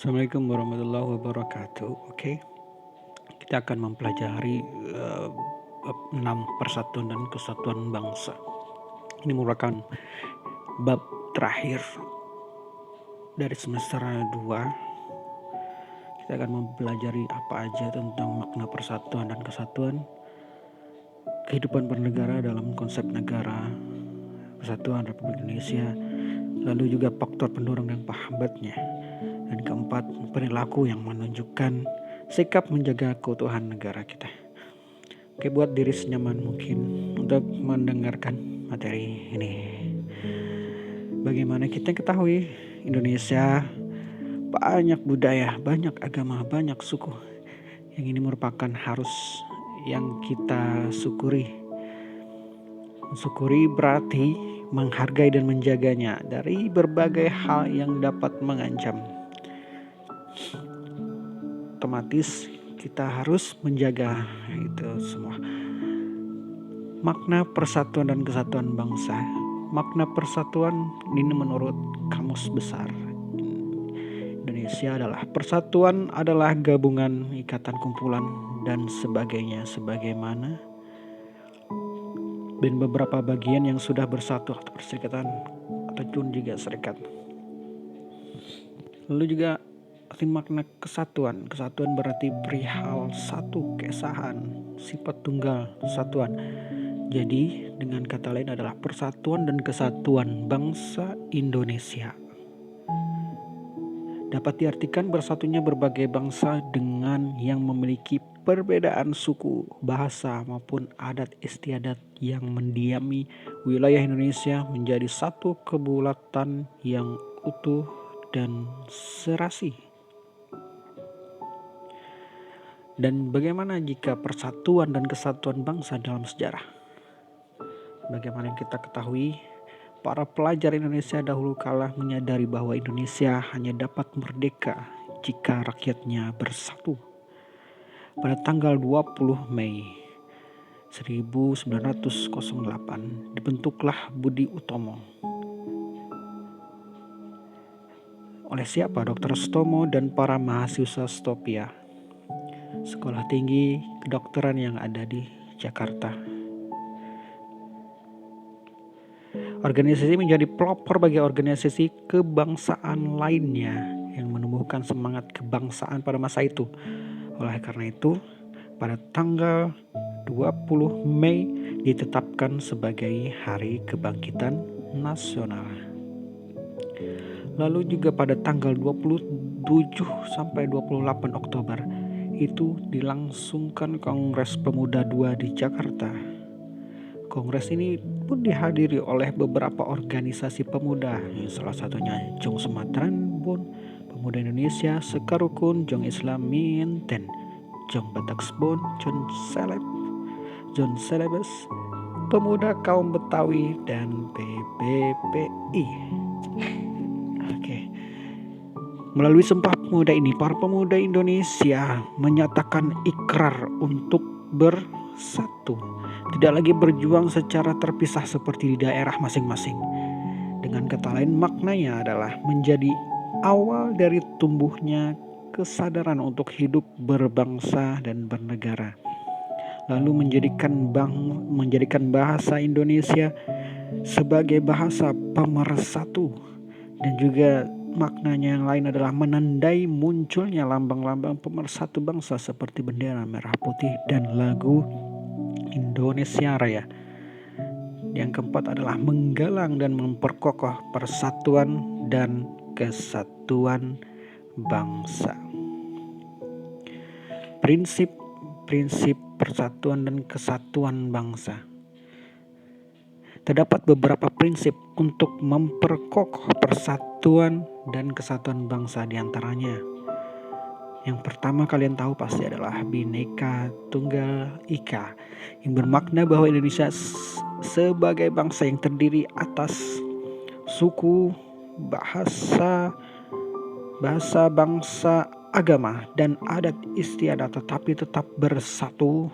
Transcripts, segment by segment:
Assalamualaikum warahmatullahi wabarakatuh. Oke, kita akan mempelajari 6 persatuan dan kesatuan bangsa. Ini merupakan bab terakhir dari semester 2. Kita akan mempelajari apa aja tentang makna persatuan dan kesatuan, kehidupan bernegara dalam konsep negara Kesatuan Republik Indonesia, lalu juga faktor pendorong dan penghambatnya. Dan keempat, perilaku yang menunjukkan sikap menjaga keutuhan negara kita. Oke, buat diri senyaman mungkin untuk mendengarkan materi ini. Bagaimana kita ketahui, Indonesia banyak budaya, banyak agama, banyak suku. Yang ini merupakan harus yang kita syukuri. Mensyukuri berarti menghargai dan menjaganya dari berbagai hal yang dapat mengancam. Otomatis kita harus menjaga itu semua. Makna persatuan dan kesatuan bangsa. Makna persatuan ini menurut Kamus Besar Indonesia adalah persatuan adalah gabungan, ikatan, kumpulan dan sebagainya sebagaimana dan beberapa bagian yang sudah bersatu atau perserikatan ataupun juga serikat. Lalu juga arti makna kesatuan. Kesatuan berarti perihal satu, keesahan, sifat tunggal, satuan. Jadi dengan kata lain adalah persatuan dan kesatuan bangsa Indonesia. Dapat diartikan bersatunya berbagai bangsa dengan yang memiliki perbedaan suku, bahasa maupun adat istiadat yang mendiami wilayah Indonesia menjadi satu kebulatan yang utuh dan serasi. Dan bagaimana jika persatuan dan kesatuan bangsa dalam sejarah? Bagaimana yang kita ketahui, para pelajar Indonesia dahulu kala menyadari bahwa Indonesia hanya dapat merdeka jika rakyatnya bersatu. Pada tanggal 20 Mei 1908 dibentuklah Budi Utomo. Oleh siapa? Dr. Stomo dan para mahasiswa Stopia, sekolah tinggi kedokteran yang ada di Jakarta. Organisasi menjadi pelopor bagi organisasi kebangsaan lainnya yang menumbuhkan semangat kebangsaan pada masa itu. Oleh karena itu, pada tanggal 20 Mei ditetapkan sebagai Hari Kebangkitan Nasional. Lalu juga pada tanggal 27 sampai 28 Oktober itu dilangsungkan Kongres Pemuda II di Jakarta. Kongres ini pun dihadiri oleh beberapa organisasi pemuda, salah satunya Jong Sumatran Bun, Pemuda Indonesia, Sekarukun, Jong Islam Minten, Jong Bataksbon, John Celebes, Pemuda Kaum Betawi, dan PBPI. Oke. Melalui Sumpah Pemuda ini, para pemuda Indonesia menyatakan ikrar untuk bersatu. Tidak lagi berjuang secara terpisah seperti di daerah masing-masing. Dengan kata lain, maknanya adalah menjadi awal dari tumbuhnya kesadaran untuk hidup berbangsa dan bernegara. Lalu menjadikan bahasa Indonesia sebagai bahasa pemersatu. Dan juga maknanya yang lain adalah menandai munculnya lambang-lambang pemersatu bangsa seperti bendera merah putih dan lagu Indonesia Raya. Yang keempat adalah menggalang dan memperkokoh persatuan dan kesatuan bangsa. Prinsip persatuan dan kesatuan bangsa. Terdapat beberapa prinsip untuk memperkokoh persatuan dan kesatuan bangsa, diantaranya. Yang pertama kalian tahu pasti adalah Bhinneka Tunggal Ika, yang bermakna bahwa Indonesia sebagai bangsa yang terdiri atas suku, bahasa, bangsa, agama, dan adat istiadat, tetapi tetap bersatu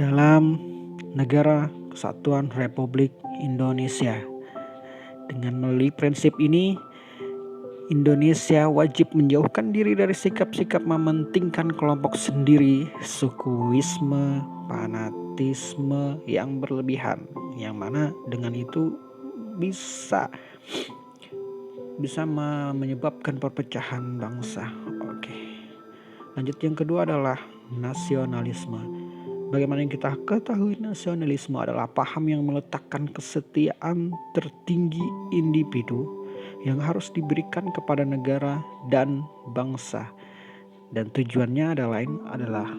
dalam negara Kesatuan Republik Indonesia. Dengan melalui prinsip ini, Indonesia wajib menjauhkan diri dari sikap-sikap mementingkan kelompok sendiri, sukuisme, fanatisme yang berlebihan, yang mana dengan itu bisa menyebabkan perpecahan bangsa. Oke. Lanjut, yang kedua adalah nasionalisme. Bagaimana yang kita ketahui, nasionalisme adalah paham yang meletakkan kesetiaan tertinggi individu yang harus diberikan kepada negara dan bangsa. Dan tujuannya adalah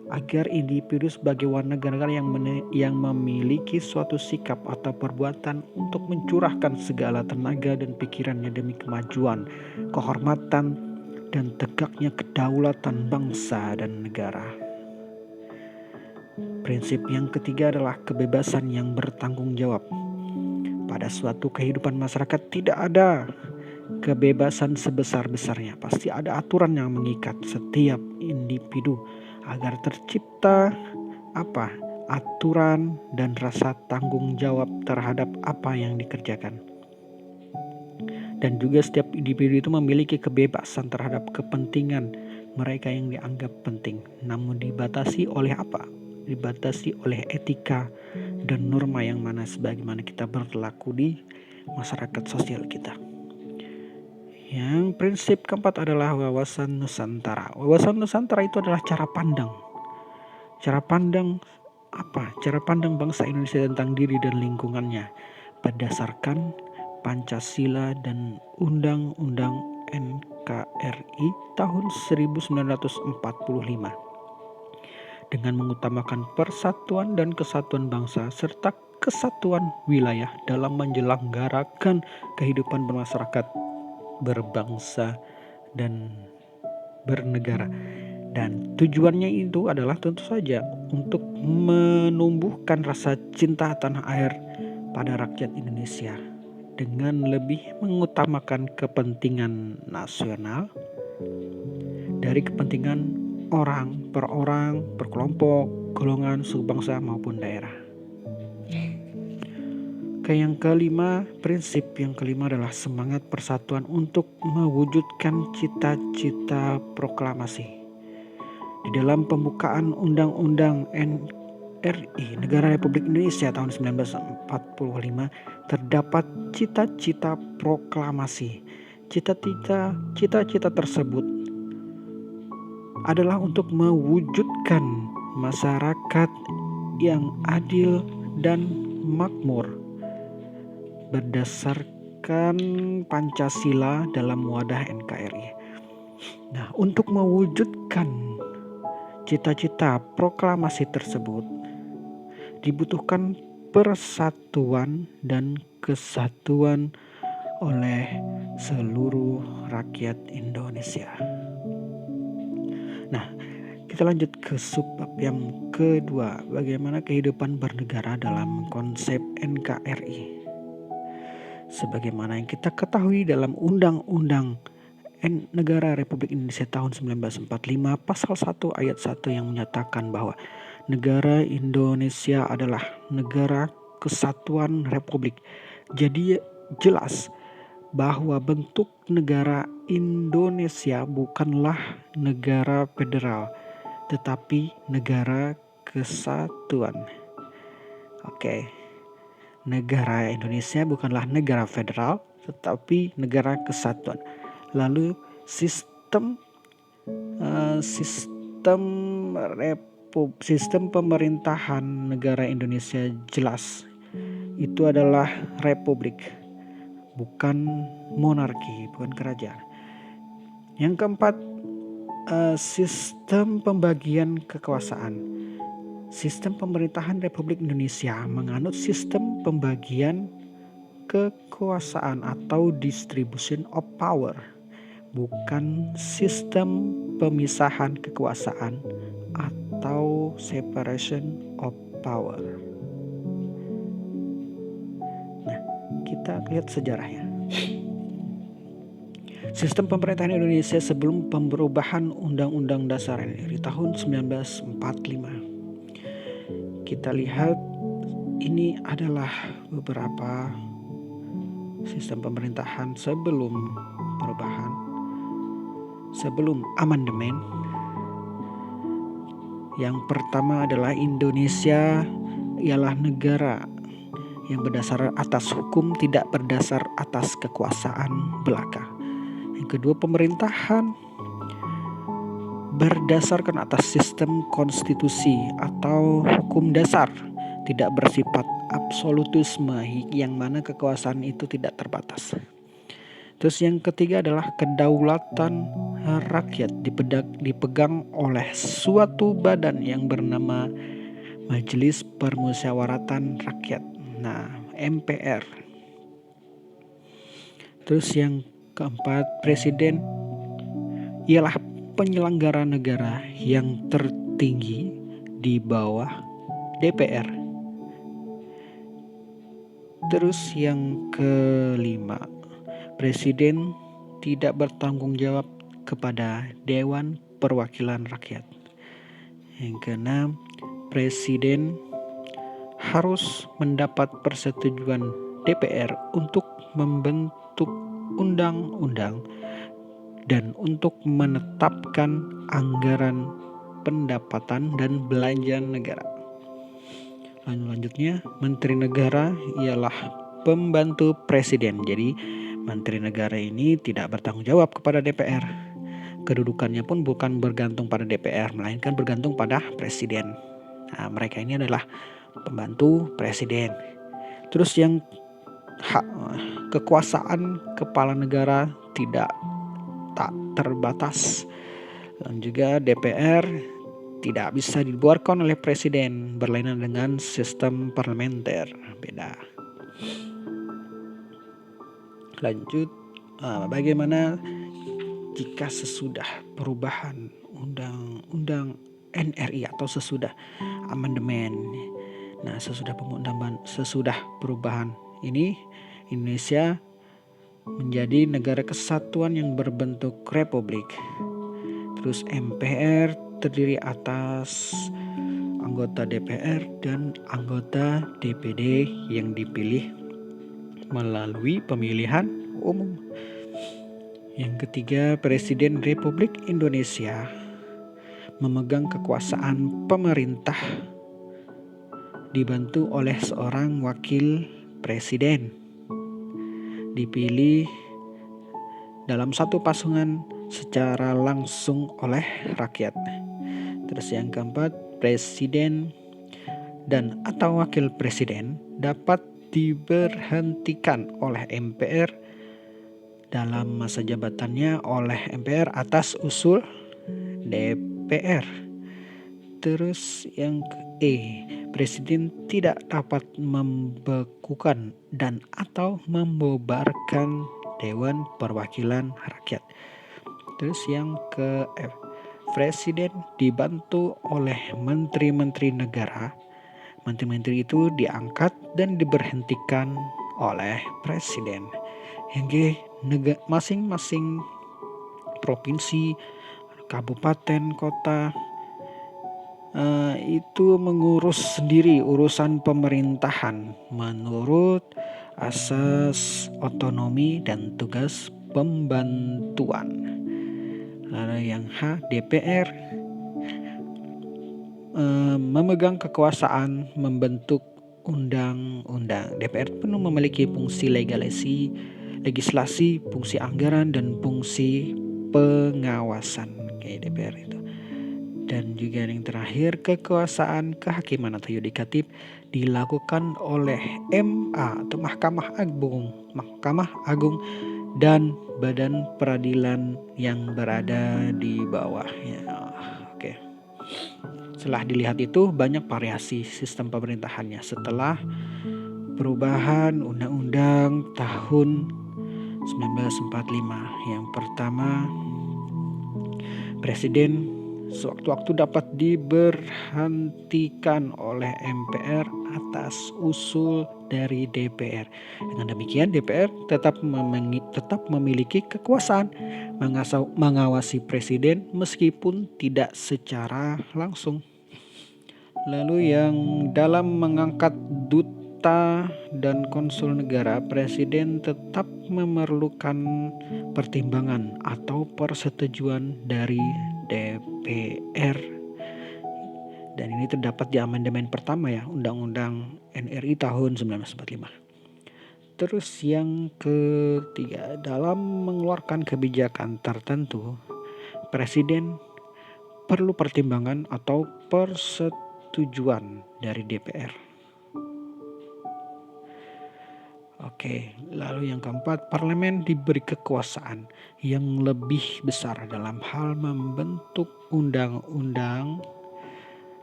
agar individu sebagai warga negara yang memiliki suatu sikap atau perbuatan untuk mencurahkan segala tenaga dan pikirannya demi kemajuan, kehormatan, dan tegaknya kedaulatan bangsa dan negara. Prinsip yang ketiga adalah kebebasan yang bertanggung jawab. Pada suatu kehidupan masyarakat tidak ada kebebasan sebesar-besarnya. Pasti ada aturan yang mengikat setiap individu agar tercipta aturan dan rasa tanggung jawab terhadap apa yang dikerjakan. Dan juga setiap individu itu memiliki kebebasan terhadap kepentingan mereka yang dianggap penting, namun dibatasi oleh apa? Dibatasi oleh etika dan norma yang mana sebagaimana kita berlaku di masyarakat sosial kita. Yang prinsip keempat adalah wawasan Nusantara. Wawasan Nusantara itu adalah cara pandang bangsa Indonesia tentang diri dan lingkungannya berdasarkan Pancasila dan Undang-Undang NKRI tahun 1945 dengan mengutamakan persatuan dan kesatuan bangsa serta kesatuan wilayah dalam menyelenggarakan kehidupan bermasyarakat, berbangsa, dan bernegara. Dan tujuannya itu adalah tentu saja untuk menumbuhkan rasa cinta tanah air pada rakyat Indonesia dengan lebih mengutamakan kepentingan nasional dari kepentingan orang per orang, per kelompok, golongan, suku bangsa maupun daerah. Prinsip yang kelima adalah semangat persatuan untuk mewujudkan cita-cita proklamasi. Di dalam pembukaan Undang-Undang NRI Negara Republik Indonesia tahun 1945 terdapat cita-cita proklamasi. Cita-cita tersebut adalah untuk mewujudkan masyarakat yang adil dan makmur berdasarkan Pancasila dalam wadah NKRI. Nah, untuk mewujudkan cita-cita proklamasi tersebut dibutuhkan persatuan dan kesatuan oleh seluruh rakyat Indonesia. Nah, kita lanjut ke subbab yang kedua, bagaimana kehidupan bernegara dalam konsep NKRI. Sebagaimana yang kita ketahui dalam Undang-Undang Negara Republik Indonesia tahun 1945 pasal 1 ayat 1 yang menyatakan bahwa negara Indonesia adalah negara kesatuan republik. Jadi jelas bahwa bentuk negara Indonesia bukanlah negara federal, tetapi negara kesatuan. Negara Indonesia bukanlah negara federal, tetapi negara kesatuan. Lalu sistem pemerintahan negara Indonesia jelas itu adalah republik, bukan monarki, bukan kerajaan. Yang keempat, sistem pembagian kekuasaan. Sistem pemerintahan Republik Indonesia menganut sistem pembagian kekuasaan atau distribution of power, bukan sistem pemisahan kekuasaan atau separation of power. Nah, kita lihat sejarahnya. Sistem pemerintahan Indonesia sebelum perubahan Undang-Undang Dasar di tahun 1945. Kita lihat ini adalah beberapa sistem pemerintahan sebelum perubahan sebelum amandemen. Yang pertama adalah Indonesia ialah negara yang berdasar atas hukum, tidak berdasar atas kekuasaan belaka. Yang kedua, pemerintahan berdasarkan atas sistem konstitusi atau hukum dasar, tidak bersifat absolutisme yang mana kekuasaan itu tidak terbatas. Terus yang ketiga adalah kedaulatan rakyat dipegang oleh suatu badan yang bernama Majelis Permusyawaratan Rakyat, nah MPR. Terus yang keempat, presiden ialah penyelenggara negara yang tertinggi di bawah DPR. Terus yang kelima, presiden tidak bertanggung jawab kepada Dewan Perwakilan Rakyat. Yang keenam, presiden harus mendapat persetujuan DPR untuk membentuk undang-undang dan untuk menetapkan anggaran pendapatan dan belanja negara. Selanjutnya, Menteri Negara ialah pembantu presiden. Jadi, Menteri Negara ini tidak bertanggung jawab kepada DPR. Kedudukannya pun bukan bergantung pada DPR, melainkan bergantung pada presiden. Nah, mereka ini adalah pembantu presiden. Terus yang kekuasaan kepala negara tak terbatas, dan juga DPR tidak bisa dibuarkan oleh presiden, berlainan dengan sistem parlementer, beda. Lanjut, bagaimana jika sesudah perubahan undang-undang NRI atau sesudah amandemen? Nah, sesudah perubahan ini, Indonesia menjadi negara kesatuan yang berbentuk republik. Terus MPR terdiri atas anggota DPR dan anggota DPD yang dipilih melalui pemilihan umum. Yang ketiga, Presiden Republik Indonesia memegang kekuasaan pemerintah dibantu oleh seorang wakil presiden dipilih dalam satu pasangan secara langsung oleh rakyat. Terus yang keempat, presiden dan atau wakil presiden dapat diberhentikan oleh MPR dalam masa jabatannya oleh MPR atas usul DPR. Terus yang presiden tidak dapat membekukan dan atau membubarkan Dewan Perwakilan Rakyat. Terus yang ke-F, presiden dibantu oleh menteri-menteri negara. Menteri-menteri itu diangkat dan diberhentikan oleh presiden. Yang masing-masing provinsi, kabupaten, kota itu mengurus sendiri urusan pemerintahan menurut asas otonomi dan tugas pembantuan. Lalu yang H, DPR memegang kekuasaan membentuk undang-undang. DPR penuh memiliki fungsi legislasi, fungsi anggaran, dan fungsi pengawasan. DPR itu. Dan juga yang terakhir, kekuasaan kehakiman atau yudikatif dilakukan oleh MA atau Mahkamah Agung dan badan peradilan yang berada di bawahnya. Oke. Setelah dilihat itu, banyak variasi sistem pemerintahannya setelah perubahan undang-undang tahun 1945. Yang pertama, presiden sewaktu-waktu dapat diberhentikan oleh MPR atas usul dari DPR. Dengan demikian, DPR tetap memiliki kekuasaan mengawasi presiden meskipun tidak secara langsung. Lalu yang dalam mengangkat duta dan konsul negara, presiden tetap memerlukan pertimbangan atau persetujuan dari DPR. Dan ini terdapat di amandemen pertama ya, Undang-Undang NRI tahun 1945. Terus yang ketiga, dalam mengeluarkan kebijakan tertentu, presiden perlu pertimbangan atau persetujuan dari DPR. Oke, lalu yang keempat, parlemen diberi kekuasaan yang lebih besar dalam hal membentuk undang-undang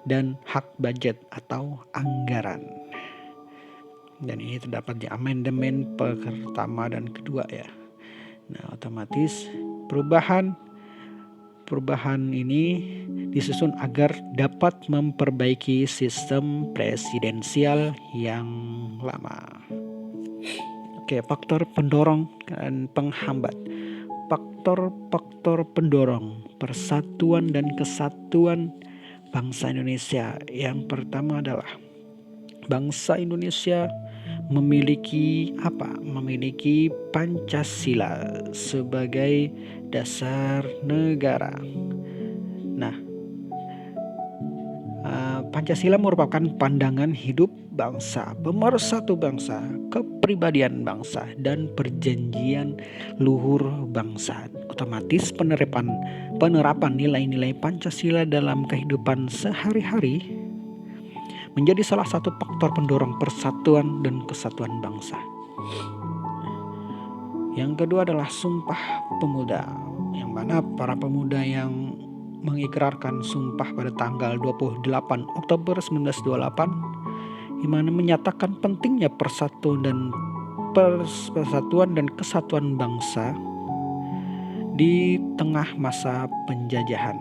dan hak budget atau anggaran. Dan ini terdapat di amandemen pertama dan kedua ya. Nah, otomatis perubahan ini disusun agar dapat memperbaiki sistem presidensial yang lama. Oke, faktor pendorong dan penghambat. Faktor pendorong persatuan dan kesatuan bangsa Indonesia. Yang pertama adalah bangsa Indonesia memiliki Pancasila sebagai dasar negara. Nah, Pancasila merupakan pandangan hidup bangsa, pemersatu bangsa, kepribadian bangsa, dan perjanjian luhur bangsa. Otomatis penerapan nilai-nilai Pancasila dalam kehidupan sehari-hari menjadi salah satu faktor pendorong persatuan dan kesatuan bangsa. Yang kedua adalah Sumpah Pemuda, yang mana para pemuda yang mengikrarkan sumpah pada tanggal 28 Oktober 1928 di mana menyatakan pentingnya persatuan dan kesatuan bangsa di tengah masa penjajahan.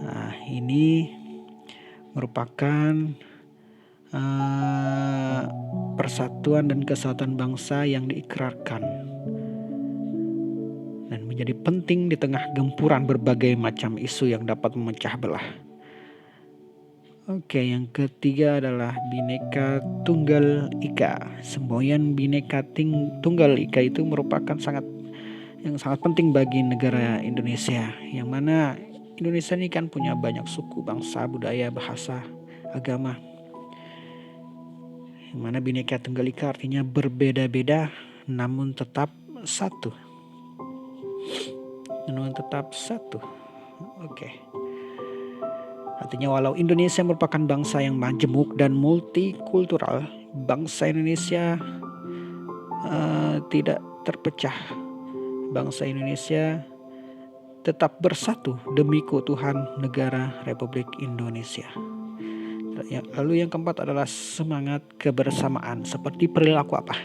Nah, ini merupakan persatuan dan kesatuan bangsa yang diikrarkan dan menjadi penting di tengah gempuran berbagai macam isu yang dapat memecah belah. Oke, yang ketiga adalah Bhinneka Tunggal Ika. Semboyan Bhinneka Tunggal Ika itu merupakan sangat penting bagi negara Indonesia, yang mana Indonesia ini kan punya banyak suku, bangsa, budaya, bahasa, agama. Yang mana Bhinneka Tunggal Ika artinya berbeda-beda namun tetap satu. Oke. Artinya walau Indonesia merupakan bangsa yang majemuk dan multikultural, bangsa Indonesia tidak terpecah. Bangsa Indonesia tetap bersatu demi keutuhan negara Republik Indonesia. Lalu yang keempat adalah semangat kebersamaan. Seperti perilaku apa?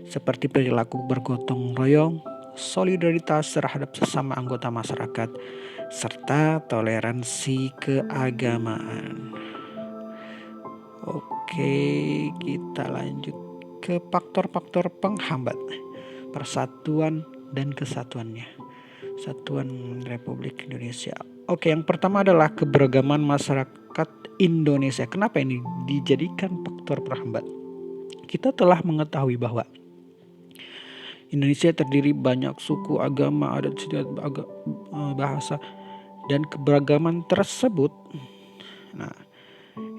Seperti perilaku bergotong royong, solidaritas terhadap sesama anggota masyarakat, serta toleransi keagamaan. Oke, kita lanjut ke faktor-faktor penghambat persatuan dan kesatuannya. Satuan Republik Indonesia. Oke, yang pertama adalah keberagaman masyarakat Indonesia. Kenapa ini dijadikan faktor penghambat? Kita telah mengetahui bahwa Indonesia terdiri banyak suku, agama, adat istiadat, bahasa, dan keberagaman tersebut. Nah,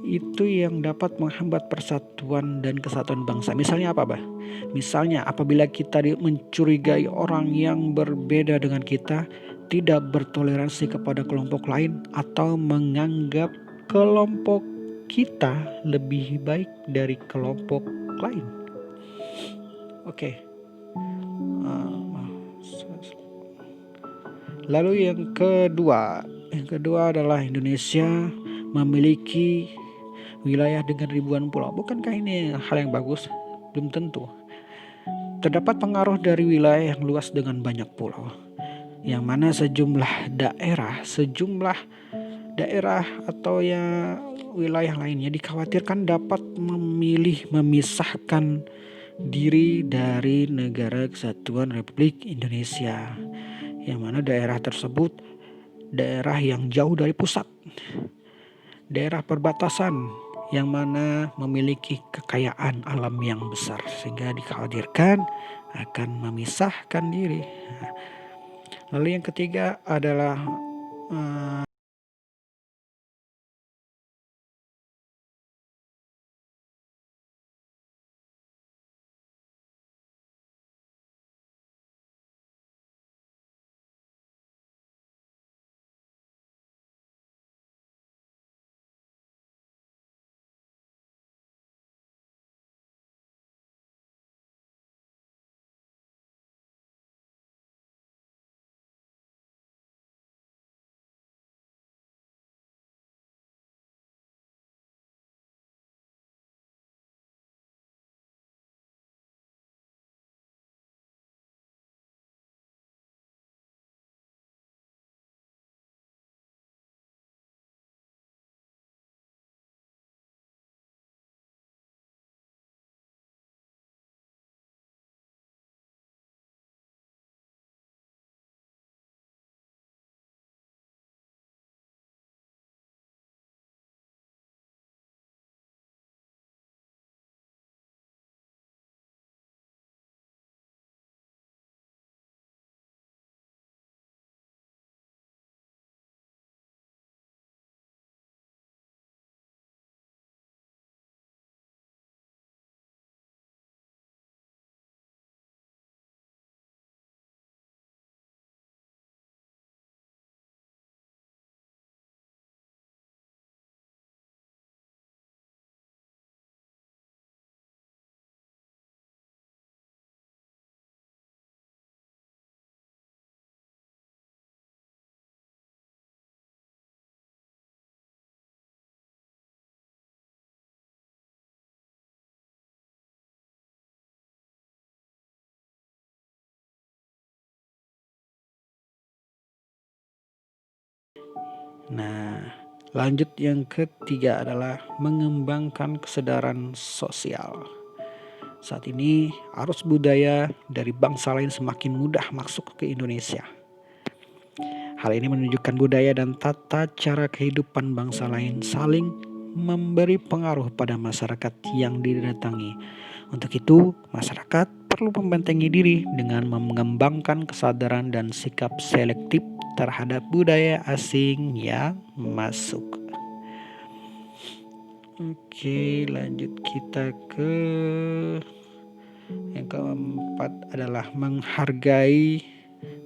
itu yang dapat menghambat persatuan dan kesatuan bangsa. Misalnya apa, Bah? Misalnya apabila kita mencurigai orang yang berbeda dengan kita, tidak bertoleransi kepada kelompok lain, atau menganggap kelompok kita lebih baik dari kelompok lain. Oke. Lalu yang kedua adalah Indonesia memiliki wilayah dengan ribuan pulau. Bukankah ini hal yang bagus? Belum tentu. Terdapat pengaruh dari wilayah yang luas dengan banyak pulau, yang mana sejumlah daerah atau ya wilayah lainnya dikhawatirkan dapat memisahkan diri dari negara kesatuan Republik Indonesia, yang mana daerah tersebut daerah yang jauh dari pusat, daerah perbatasan yang mana memiliki kekayaan alam yang besar, sehingga dikhawatirkan akan memisahkan diri. Lalu yang ketiga adalah lanjut yang ketiga adalah mengembangkan kesadaran sosial. Saat ini arus budaya dari bangsa lain semakin mudah masuk ke Indonesia. Hal ini menunjukkan budaya dan tata cara kehidupan bangsa lain saling memberi pengaruh pada masyarakat yang didatangi. Untuk itu, masyarakat perlu membentengi diri dengan mengembangkan kesadaran dan sikap selektif terhadap budaya asing yang masuk. Oke, lanjut kita ke yang keempat adalah menghargai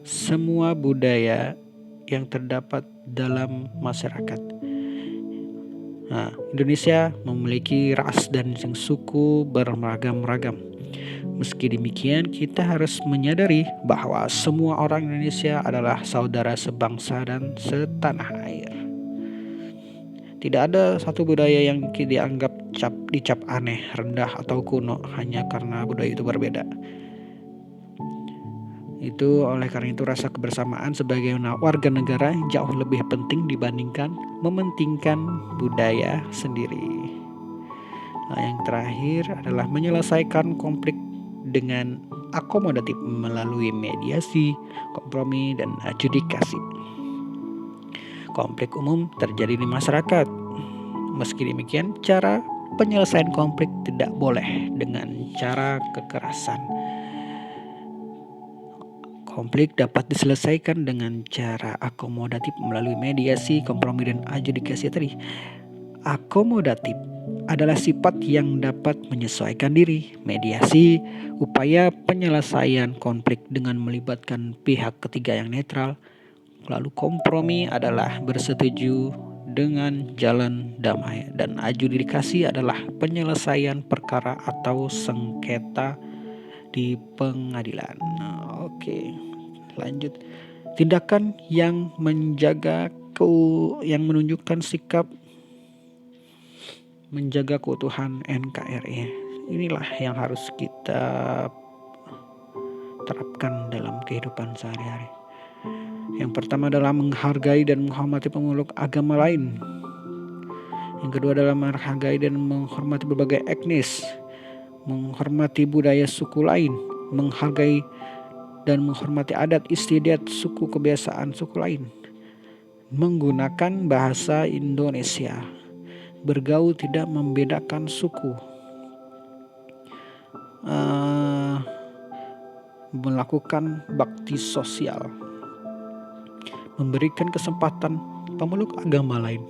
semua budaya yang terdapat dalam masyarakat. Indonesia memiliki ras dan suku beragam-ragam. Meski demikian, kita harus menyadari bahwa semua orang Indonesia adalah saudara sebangsa dan setanah air. Tidak ada satu budaya yang dianggap dicap aneh, rendah, atau kuno hanya karena budaya itu berbeda. Itu oleh karena itu rasa kebersamaan sebagai warga negara jauh lebih penting dibandingkan mementingkan budaya sendiri. Yang terakhir adalah menyelesaikan konflik dengan akomodatif melalui mediasi, kompromi, dan adjudikasi. Konflik umum terjadi di masyarakat. Meski demikian, cara penyelesaian konflik tidak boleh dengan cara kekerasan. Konflik dapat diselesaikan dengan cara akomodatif melalui mediasi, kompromi, dan adjudikasi tadi. Akomodatif adalah sifat yang dapat menyesuaikan diri. Mediasi, upaya penyelesaian konflik dengan melibatkan pihak ketiga yang netral. Lalu kompromi adalah bersetuju dengan jalan damai. Dan adjudikasi adalah penyelesaian perkara atau sengketa di pengadilan. Oke, lanjut. Tindakan yang menunjukkan sikap menjaga keutuhan NKRI. Inilah yang harus kita terapkan dalam kehidupan sehari-hari. Yang pertama adalah menghargai dan menghormati pemeluk agama lain. Yang kedua adalah menghargai dan menghormati berbagai etnis, menghormati budaya suku lain, menghargai dan menghormati adat istiadat suku kebiasaan suku lain, menggunakan bahasa Indonesia, Bergaul tidak membedakan suku. Melakukan bakti sosial. Memberikan kesempatan pemeluk agama lain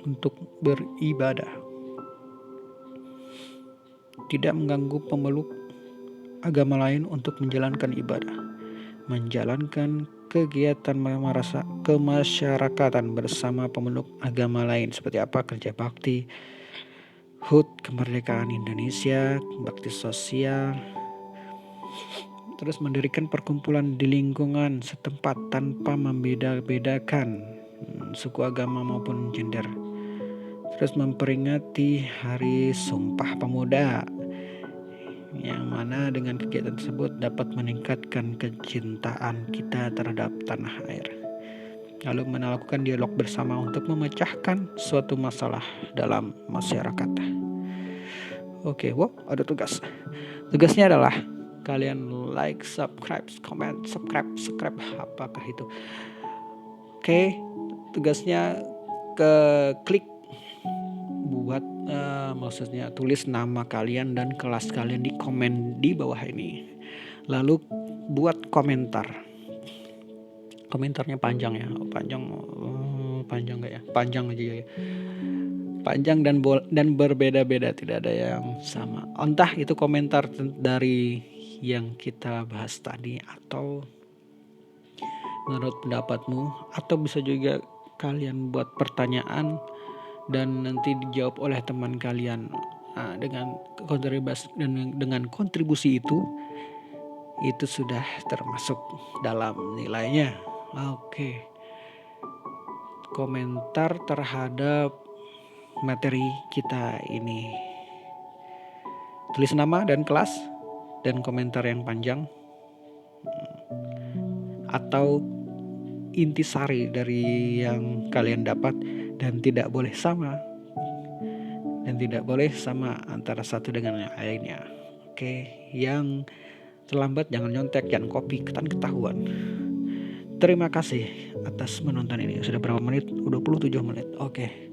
untuk beribadah. Tidak mengganggu pemeluk agama lain untuk menjalankan ibadah. Menjalankan kegiatan kemasyarakatan bersama pemeluk agama lain seperti apa? Kerja bakti, HUT kemerdekaan Indonesia, bakti sosial. Terus mendirikan perkumpulan di lingkungan setempat tanpa membeda-bedakan suku, agama maupun gender. Terus memperingati Hari Sumpah Pemuda, yang mana dengan kegiatan tersebut dapat meningkatkan kecintaan kita terhadap tanah air. Lalu melakukan dialog bersama untuk memecahkan suatu masalah dalam masyarakat. Oke, wow, ada tugas. Tugasnya adalah kalian like, subscribe, comment, subscribe, apakah itu? Oke, tugasnya klik buat maksudnya tulis nama kalian dan kelas kalian di komen di bawah ini. Lalu buat komentar. Komentarnya panjang ya. Panjang nggak ya? Panjang aja ya. Panjang dan berbeda-beda, tidak ada yang sama. Entah itu komentar dari yang kita bahas tadi atau menurut pendapatmu, atau bisa juga kalian buat pertanyaan dan nanti dijawab oleh teman kalian. Dengan kontribusi itu sudah termasuk dalam nilainya. Oke. Komentar terhadap materi kita ini. Tulis nama dan kelas dan komentar yang panjang atau intisari dari yang kalian dapat, dan tidak boleh sama antara satu dengan yang lainnya. Oke, yang terlambat jangan nyontek, jangan copy, ketahuan. Terima kasih atas menonton ini. Sudah berapa menit? 27 menit. Oke.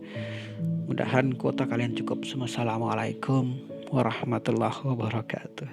Mudahan kuota kalian cukup. Assalamualaikum warahmatullahi wabarakatuh.